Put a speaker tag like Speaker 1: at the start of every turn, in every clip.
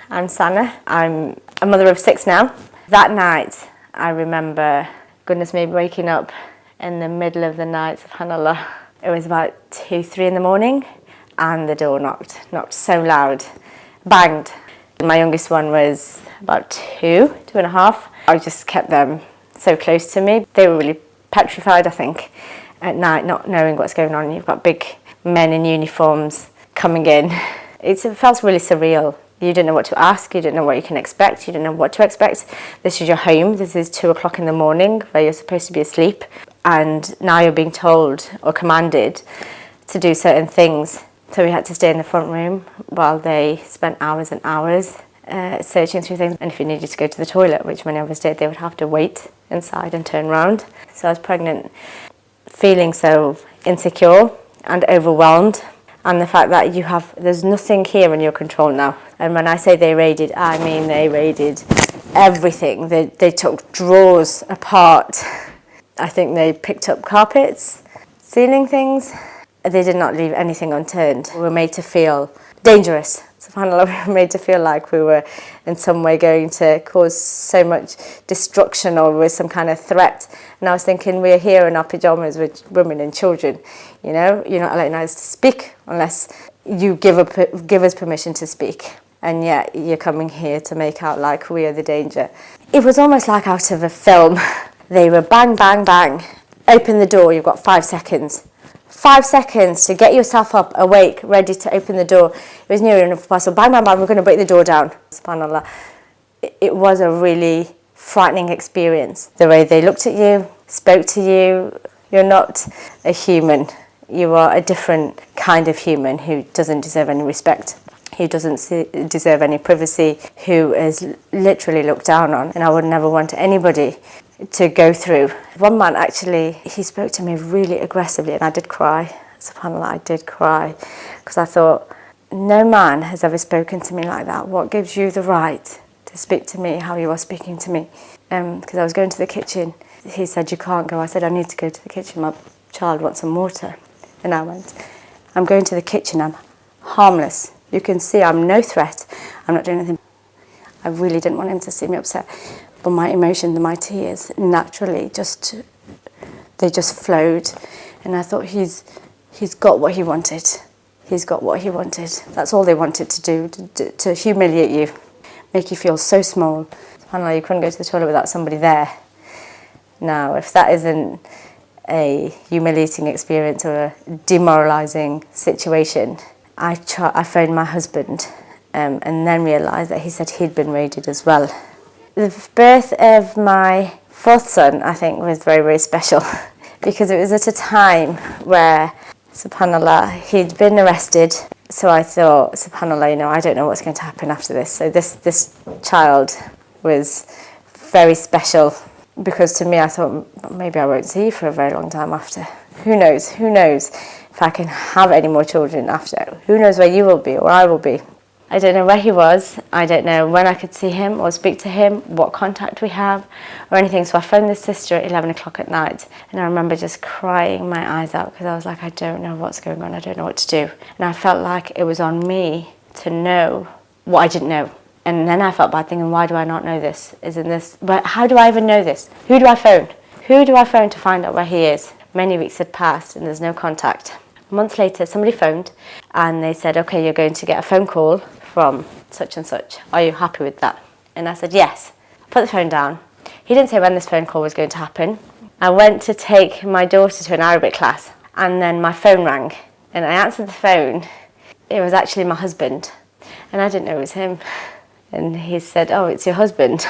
Speaker 1: I'm Sana. I'm a mother of 6 now. That night, I remember, goodness me, waking up in the middle of the night, subhanAllah. It was about 2, 3 in the morning, and the door knocked so loud, banged. My youngest one was about 2, 2.5. I just kept them so close to me. They were really petrified, I think, at night, not knowing what's going on. You've got big men in uniforms coming in. It felt really surreal. You didn't know what to ask, you didn't know what you can expect, you didn't know what to expect. This is your home, this is 2 o'clock in the morning where you're supposed to be asleep, and now you're being told or commanded to do certain things. So we had to stay in the front room while they spent hours and hours searching through things. And if you needed to go to the toilet, which many of us did, they would have to wait inside and turn around. So I was pregnant, feeling so insecure and overwhelmed. And the fact that there's nothing here in your control now. And when I say they raided, I mean they raided everything. They took drawers apart. I think they picked up carpets, ceiling things. They did not leave anything unturned. We were made to feel dangerous. SubhanAllah, we were made to feel like we were in some way going to cause so much destruction or with some kind of threat. And I was thinking, we're here in our pyjamas with women and children. You know, you're not allowing us to speak unless you give us permission to speak. And yet you're coming here to make out like we are the danger. It was almost like out of a film. They were bang, bang, bang. Open the door, you've got 5 seconds. 5 seconds to get yourself up, awake, ready to open the door. It was near enough possible. Bang, bang, bang, we're going to break the door down. SubhanAllah. It was a really frightening experience. The way they looked at you, spoke to you. You're not a human. You are a different kind of human who doesn't deserve any respect, who doesn't deserve any privacy, who is literally looked down on. And I would never want anybody to go through. One man actually, he spoke to me really aggressively, and I did cry. SubhanAllah, I did cry, because I thought, no man has ever spoken to me like that. What gives you the right to speak to me how you are speaking to me? Because I was going to the kitchen. He said, you can't go. I said, I need to go to the kitchen. My child wants some water. And I went, I'm going to the kitchen. I'm harmless. You can see I'm no threat. I'm not doing anything. I really didn't want him to see me upset. But my emotions and my tears naturally just flowed. And I thought, he's got what he wanted. He's got what he wanted. That's all they wanted to do, to humiliate you, make you feel so small. SubhanAllah, you couldn't go to the toilet without somebody there. Now, if that isn't a humiliating experience or a demoralising situation, I phoned my husband and then realised that he said he'd been raided as well. The birth of my 4th son, I think, was very, very special because it was at a time where, SubhanAllah, he'd been arrested. So I thought, SubhanAllah, I don't know what's going to happen after this. So this child was very special because to me, I thought, maybe I won't see you for a very long time after. Who knows? Who knows if I can have any more children after? Who knows where you will be or I will be? I don't know where he was. I don't know when I could see him or speak to him, what contact we have or anything. So I phoned this sister at 11 o'clock at night, and I remember just crying my eyes out because I was like, I don't know what's going on. I don't know what to do. And I felt like it was on me to know what I didn't know. And then I felt bad thinking, why do I not know this? But how do I even know this? Who do I phone? Who do I phone to find out where he is? Many weeks had passed and there's no contact. Months later, somebody phoned and they said, okay, you're going to get a phone call from such and such. Are you happy with that? And I said, yes. I put the phone down. He didn't say when this phone call was going to happen. I went to take my daughter to an Arabic class and then my phone rang and I answered the phone. It was actually my husband and I didn't know it was him. And he said, oh, it's your husband.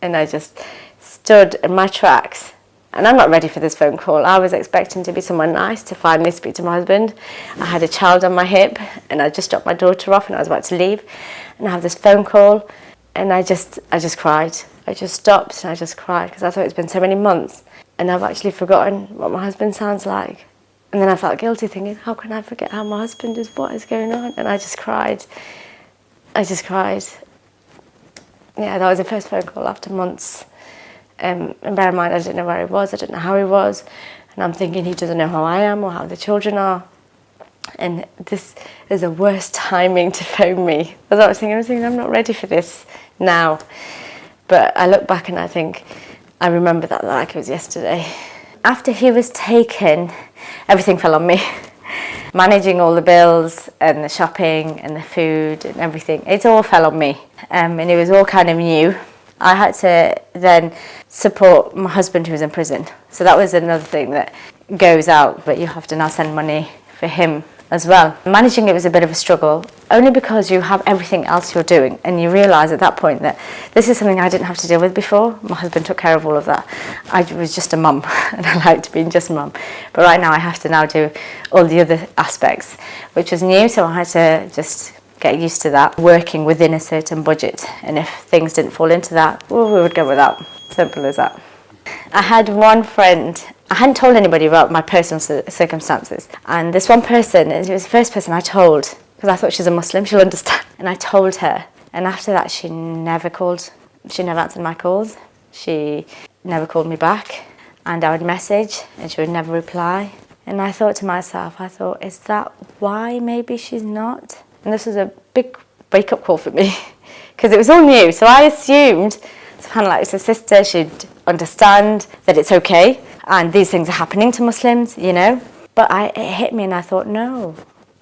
Speaker 1: And I just stood in my tracks. And I'm not ready for this phone call. I was expecting to be somewhere nice, to finally speak to my husband. I had a child on my hip and I just dropped my daughter off and I was about to leave. And I have this phone call and I just cried. I just stopped and I just cried because I thought it's been so many months and I've actually forgotten what my husband sounds like. And then I felt guilty thinking, how can I forget how my husband is, what is going on? And I just cried. I just cried. Yeah, that was the first phone call after months. And bear in mind, I didn't know where he was, I didn't know how he was. And I'm thinking he doesn't know how I am or how the children are. And this is the worst timing to phone me. I was thinking, I'm not ready for this now. But I look back and I remember that like it was yesterday. After he was taken, everything fell on me. Managing all the bills and the shopping and the food and everything, it all fell on me. And it was all kind of new. I had to then support my husband who was in prison. So that was another thing that goes out, but you have to now send money for him as well. Managing it was a bit of a struggle, only because you have everything else you're doing and you realise at that point that this is something I didn't have to deal with before. My husband took care of all of that. I was just a mum and I liked being just a mum. But right now I have to now do all the other aspects, which was new, so I had to just get used to that, working within a certain budget, and if things didn't fall into that, well, we would go without. Simple as that. I had one friend, I hadn't told anybody about my personal circumstances, and this one person, it was the first person I told, because I thought she's a Muslim, she'll understand, and I told her, and after that she never called, she never answered my calls, she never called me back, and I would message and she would never reply, and I thought to myself, is that why maybe she's not? And this was a big wake-up call for me because it was all new. So I assumed, subhanAllah, it's a sister, she'd understand that it's okay and these things are happening to Muslims, you know. But it hit me and I thought, no,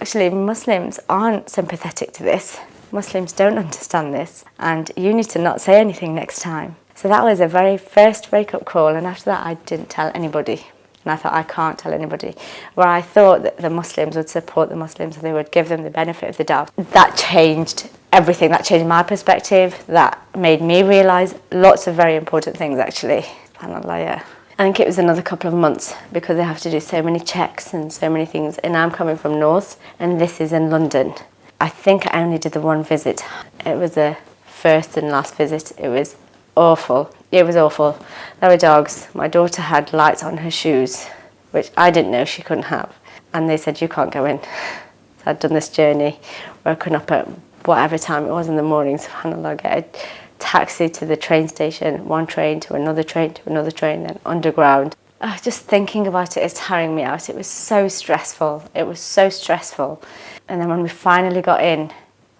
Speaker 1: actually Muslims aren't sympathetic to this. Muslims don't understand this and you need to not say anything next time. So that was a very first wake-up call, and after that I didn't tell anybody. And I thought, I can't tell anybody. Where I thought that the Muslims would support the Muslims and they would give them the benefit of the doubt. That changed everything. That changed my perspective. That made me realise lots of very important things, actually. SubhanAllah, yeah. I think it was another couple of months because they have to do so many checks and so many things. And I'm coming from North and this is in London. I think I only did the one visit. It was the first and last visit. It was awful. It was awful. There were dogs. My daughter had lights on her shoes, which I didn't know she couldn't have. And they said, you can't go in. So I'd done this journey, woken up at whatever time it was in the morning, subhanAllah, get a taxi to the train station, one train to another train to another train, then underground. Just thinking about it is tiring me out. It was so stressful. It was so stressful. And then when we finally got in,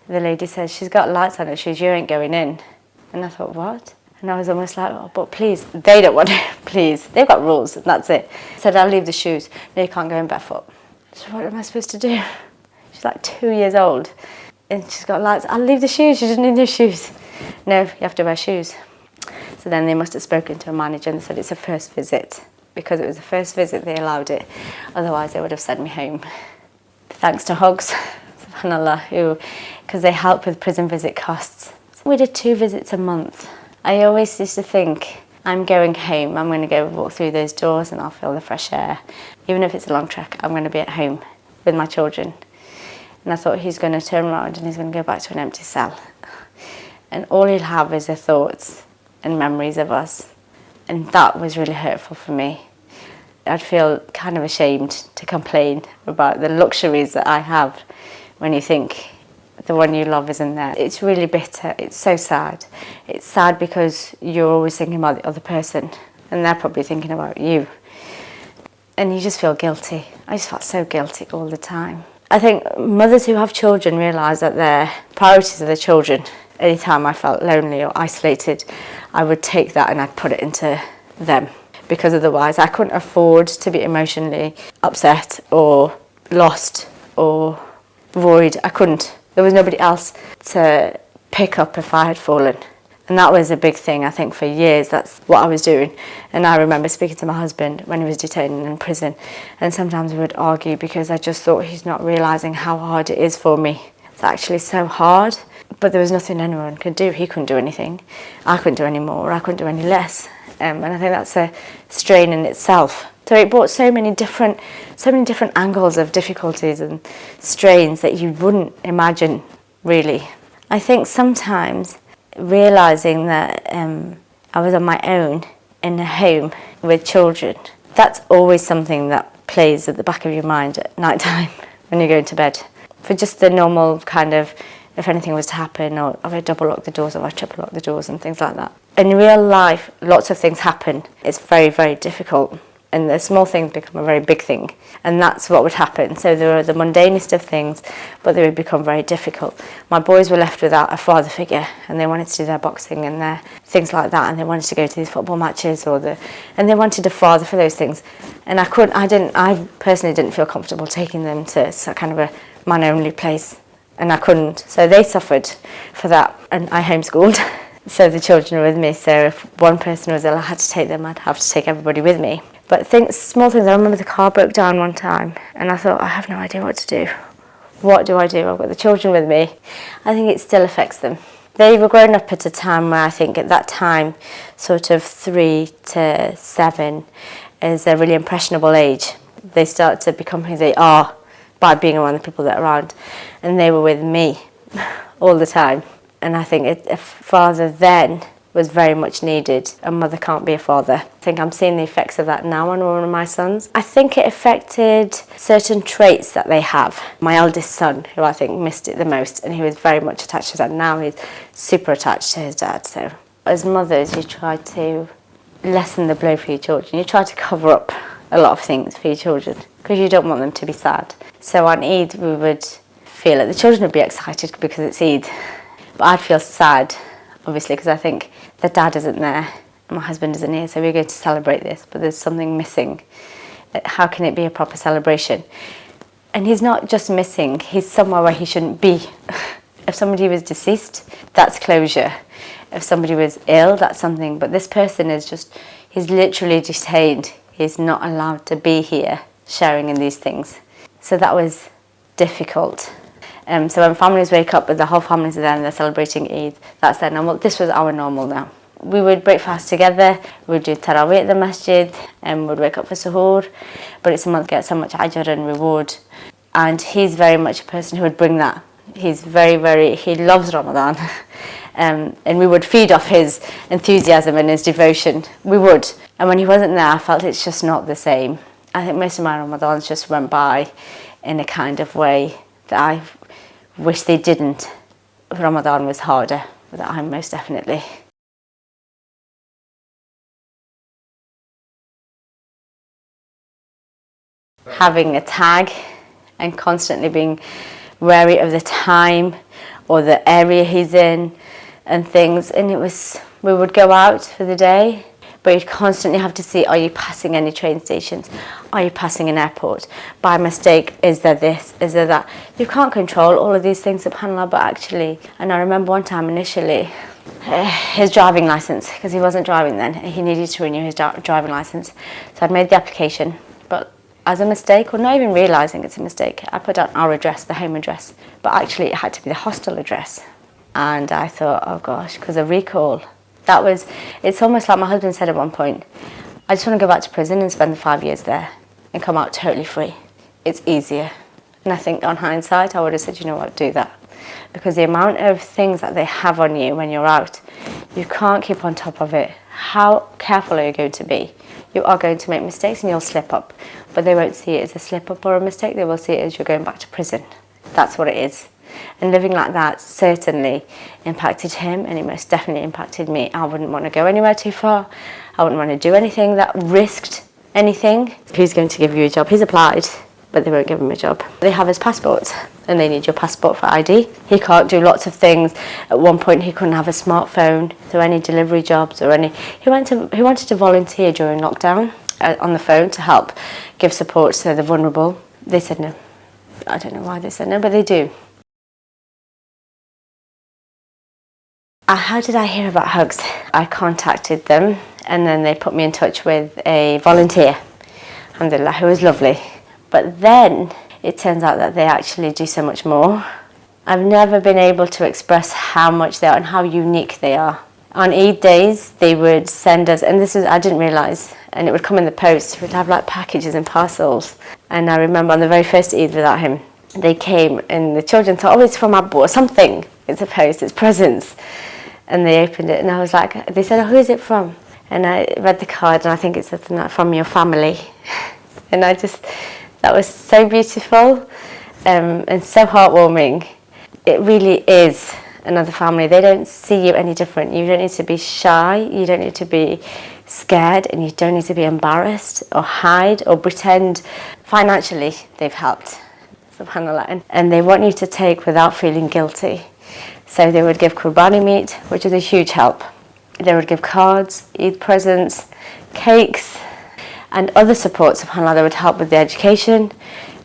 Speaker 1: the lady said, she's got lights on her shoes, you ain't going in. And I thought, what? And I was almost like, oh, but please, they don't want to, please. They've got rules, and that's it. I said, I'll leave the shoes. No, you can't go in barefoot. So what am I supposed to do? She's like 2 years old, and she's got lights. I'll leave the shoes, she doesn't need no shoes. No, you have to wear shoes. So then they must have spoken to a manager and they said it's a first visit. Because it was the first visit, they allowed it. Otherwise, they would have sent me home. Thanks to Hugs, subhanAllah, because they help with prison visit costs. We did 2 visits a month. I always used to think, I'm going home, I'm going to go walk through those doors and I'll feel the fresh air. Even if it's a long trek, I'm going to be at home with my children. And I thought he's going to turn around and he's going to go back to an empty cell. And all he'll have is the thoughts and memories of us. And that was really hurtful for me. I'd feel kind of ashamed to complain about the luxuries that I have when you think the one you love isn't there. It's really bitter. It's so sad. It's sad because you're always thinking about the other person and they're probably thinking about you. And you just feel guilty. I just felt so guilty all the time. I think mothers who have children realise that their priorities are their children. Anytime I felt lonely or isolated, I would take that and I'd put it into them. Because otherwise I couldn't afford to be emotionally upset or lost or void. I couldn't. There was nobody else to pick up if I had fallen. And that was a big thing, I think, for years. That's what I was doing. And I remember speaking to my husband when he was detained in prison. And sometimes we would argue because I just thought he's not realising how hard it is for me. It's actually so hard. But there was nothing anyone could do. He couldn't do anything. I couldn't do any more. I couldn't do any less. And I think that's a strain in itself. So it brought so many different angles of difficulties and strains that you wouldn't imagine, really. I think sometimes realising that I was on my own in a home with children, that's always something that plays at the back of your mind at night time when you're going to bed. For just the normal kind of, if anything was to happen, or if I double lock the doors or I triple lock the doors and things like that. In real life, lots of things happen. It's very, very difficult. and the small things become a very big thing. And that's what would happen. So there were the mundanest of things, but they would become very difficult. My boys were left without a father figure, and they wanted to do their boxing and their things like that, and they wanted to go to these football matches and they wanted a father for those things. And I personally didn't feel comfortable taking them to kind of a man-only place, and I couldn't. So they suffered for that, and I homeschooled. So the children were with me, so if one person was ill, I had to take them, I'd have to take everybody with me. But small things, I remember the car broke down one time, and I thought, I have no idea what to do. What do I do? I've got the children with me. I think it still affects them. They were growing up at a time where I think at that time, sort of 3 to 7 is a really impressionable age. They start to become who they are by being around the people that are around. And they were with me all the time. And I think a father then was very much needed. A mother can't be a father. I think I'm seeing the effects of that now on one of my sons. I think it affected certain traits that they have. My eldest son, who I think missed it the most, and he was very much attached to his dad. Now he's super attached to his dad. So as mothers, you try to lessen the blow for your children. You try to cover up a lot of things for your children because you don't want them to be sad. So on Eid, we would feel like the children would be excited because it's Eid. But I'd feel sad, obviously, because I think the dad isn't there and my husband isn't here, so we're going to celebrate this, but there's something missing. How can it be a proper celebration? And he's not just missing, he's somewhere where he shouldn't be. If somebody was deceased, that's closure. If somebody was ill, that's something. But this person he's literally detained. He's not allowed to be here sharing in these things. So that was difficult. So when families wake up, the whole family's there and they're celebrating Eid, that's their normal. This was our normal now. We would break fast together, we'd do tarawih at the masjid, and we'd wake up for suhoor. But it's someone that gets so much ajr and reward. And he's very much a person who would bring that. He's he loves Ramadan. And we would feed off his enthusiasm and his devotion. We would. And when he wasn't there, I felt it's just not the same. I think most of my Ramadans just went by in a kind of way that I wish they didn't. Ramadan was harder, that I most definitely. Having a tag and constantly being wary of the time or the area he's in and things, and we would go out for the day, but you'd constantly have to see, are you passing any train stations? Are you passing an airport? By mistake, is there this? Is there that? You can't control all of these things, subhanAllah, but actually, and I remember one time initially, his driving license, because he wasn't driving then, he needed to renew his driving license. So I'd made the application, but as a mistake, or not even realising it's a mistake, I put down our address, the home address, but actually it had to be the hostel address. And I thought, oh gosh, because of recall. It's almost like my husband said at one point, I just want to go back to prison and spend the 5 years there and come out totally free. It's easier. And I think on hindsight, I would have said, you know what, do that. Because the amount of things that they have on you when you're out, you can't keep on top of it. How careful are you going to be? You are going to make mistakes and you'll slip up. But they won't see it as a slip up or a mistake, they will see it as you're going back to prison. That's what it is. And living like that certainly impacted him, and it most definitely impacted me. I wouldn't want to go anywhere too far. I wouldn't want to do anything that risked anything. Who's going to give you a job? He's applied, but they won't give him a job. They have his passport, and they need your passport for ID. He can't do lots of things. At one point, he couldn't have a smartphone, so any delivery jobs or any... He wanted to volunteer during lockdown on the phone to help give support to the vulnerable. They said no. I don't know why they said no, but they do. How did I hear about Hugs? I contacted them, and then they put me in touch with a volunteer, alhamdulillah, who was lovely. But then it turns out that they actually do so much more. I've never been able to express how much they are and how unique they are. On Eid days, they would send us, and I didn't realise, and it would come in the post. We'd have like packages and parcels. And I remember on the very first Eid without him, they came and the children thought, oh, it's from Abu or something. It's a post, it's presents. And they opened it and I was like, they said, oh, who is it from? And I read the card and I think it's something like, from your family. And that was so beautiful and so heartwarming. It really is another family. They don't see you any different. You don't need to be shy. You don't need to be scared, and you don't need to be embarrassed or hide or pretend. Financially, they've helped, subhanAllah, and they want you to take without feeling guilty. So they would give qurbani meat, which is a huge help. They would give cards, Eid presents, cakes, and other support, subhanAllah, that would help with the education,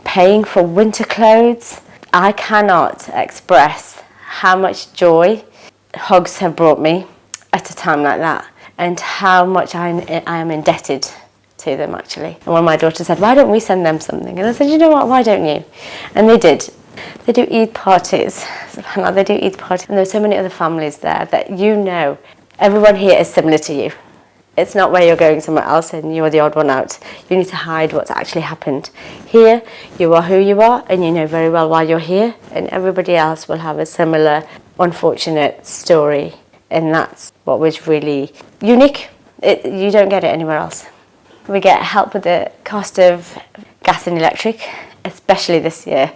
Speaker 1: paying for winter clothes. I cannot express how much joy hugs have brought me at a time like that, and how much I am indebted to them, actually. And when my daughter said, why don't we send them something? And I said, you know what, why don't you? And they did. They do Eid parties, subhanAllah, they do Eid parties. And there's so many other families there that you know, everyone here is similar to you. It's not where you're going somewhere else and you're the odd one out. You need to hide what's actually happened. Here, you are who you are, and you know very well why you're here, and everybody else will have a similar unfortunate story, and that's what was really unique. You don't get it anywhere else. We get help with the cost of gas and electric, especially this year.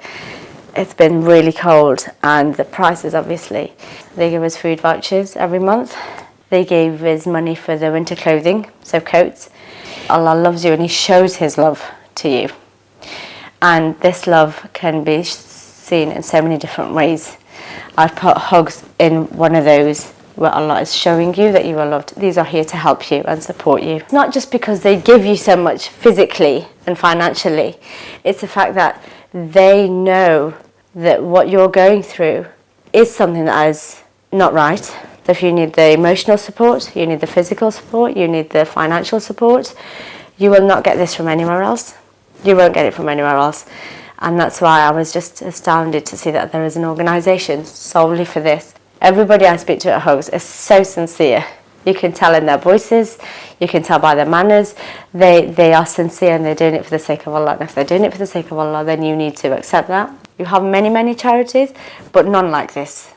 Speaker 1: It's been really cold, and the prices, obviously. They give us food vouchers every month. They gave us money for the winter clothing, so coats. Allah loves you, and He shows His love to you. And this love can be seen in so many different ways. I've put hugs in one of those where Allah is showing you that you are loved. These are here to help you and support you. Not just because they give you so much physically and financially. It's the fact that they know that what you're going through is something that is not right. If you need the emotional support, you need the physical support, you need the financial support, you will not get this from anywhere else. You won't get it from anywhere else. And that's why I was just astounded to see that there is an organisation solely for this. Everybody I speak to at Hugs is so sincere. You can tell in their voices, you can tell by their manners, they are sincere, and they're doing it for the sake of Allah. And if they're doing it for the sake of Allah, then you need to accept that. You have many, many charities, but none like this.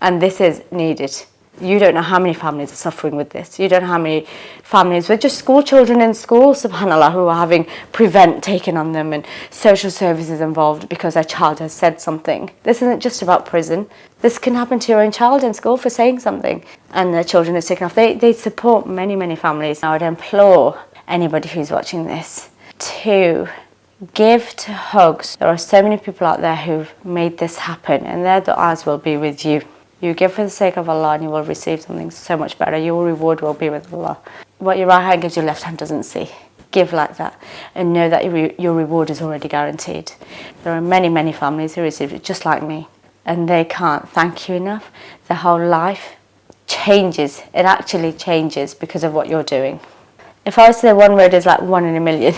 Speaker 1: And this is needed. You don't know how many families are suffering with this. You don't know how many families with just school children in school, subhanAllah, who are having prevent taken on them and social services involved because their child has said something. This isn't just about prison. This can happen to your own child in school for saying something and their children is taken off. They support many, many families. I would implore anybody who's watching this to give to Hugs. There are so many people out there who've made this happen, and their du'as will be with you. You give for the sake of Allah, and you will receive something so much better. Your reward will be with Allah. What your right hand gives, your left hand doesn't see. Give like that, and know that your reward is already guaranteed. There are many, many families who receive it just like me, and they can't thank you enough. Their whole life changes. It actually changes because of what you're doing. If I was to say one word is like 1 in a million.